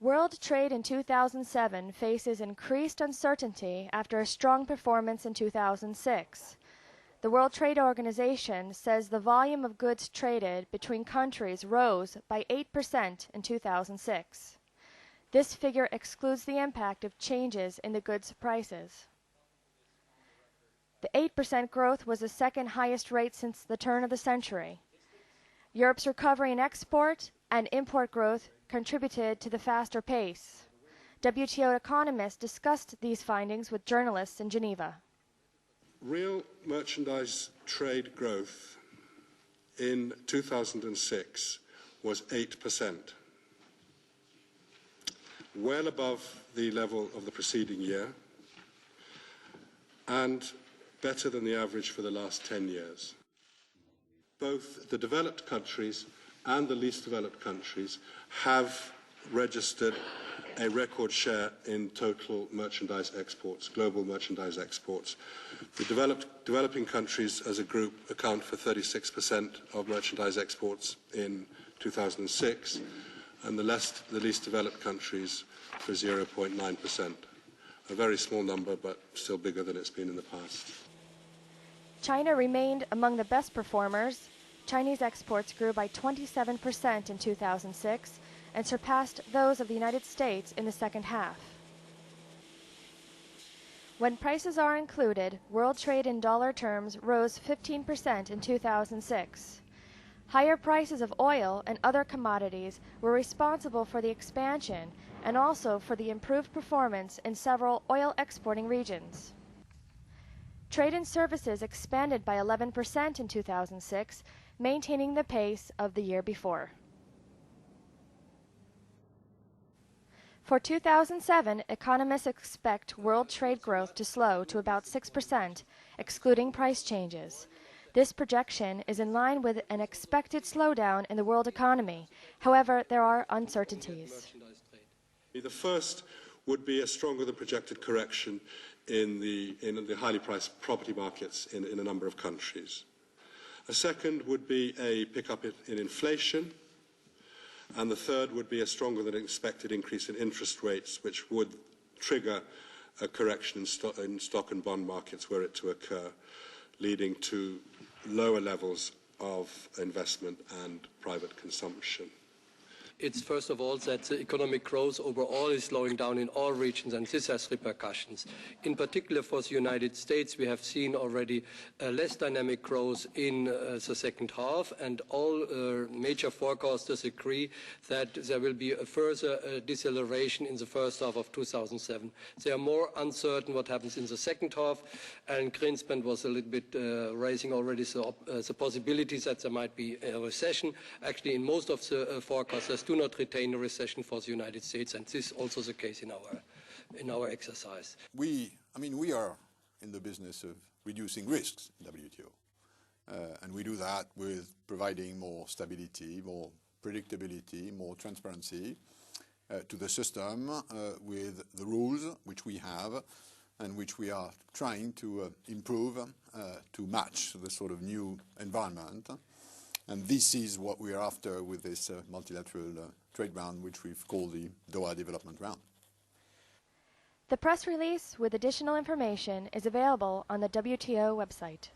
World trade in 2007 faces increased uncertainty after a strong performance in 2006. The World Trade Organization says the volume of goods traded between countries rose by 8% in 2006. This figure excludes the impact of changes in the goods prices. The 8% growth was the second highest rate since the turn of the century. Europe's recovery in export and import growth contributed to the faster pace. WTO economists discussed these findings with journalists in Geneva. Real merchandise trade growth in 2006 was 8%, well above the level of the preceding year and better than the average for the last 10 years. Both the developed countries and the least developed countries have registered a record share in total merchandise exports, global merchandise exports. The developing countries as a group account for 36% of merchandise exports in 2006, and the least developed countries for 0.9%. A very small number, but still bigger than it's been in the past. China remained among the best performers. Chinese exports grew by 27% in 2006 and surpassed those of the United States in the second half. When prices are included, world trade in dollar terms rose 15% in 2006. Higher prices of oil and other commodities were responsible for the expansion and also for the improved performance in several oil exporting regions. Trade and services expanded by 11% in 2006, maintaining the pace of the year before. For 2007, economists expect world trade growth to slow to about 6%, excluding price changes. This projection is in line with an expected slowdown in the world economy. However, there are uncertainties. The first would be a stronger than projected correction in the highly priced property markets in a number of countries. A second would be a pickup in inflation. And the third would be a stronger than expected increase in interest rates, which would trigger a correction in stock and bond markets were it to occur, leading to lower levels of investment and private consumption. It's first of all that the economic growth overall is slowing down in all regions, and this has repercussions. In particular for the United States, we have seen already less dynamic growth in the second half, and all major forecasters agree that there will be a further deceleration in the first half of 2007. They are more uncertain what happens in the second half, and Greenspan was a little bit raising already the possibilities that there might be a recession. Actually, in most of the forecasters do not retain a recession for the United States, and this is also the case in our exercise. We are in the business of reducing risks in WTO, and we do that with providing more stability, more predictability, more transparency to the system with the rules which we have and which we are trying to improve to match the sort of new environment. And this is what we are after with this multilateral trade round, which we've called the Doha Development Round. The press release with additional information is available on the WTO website.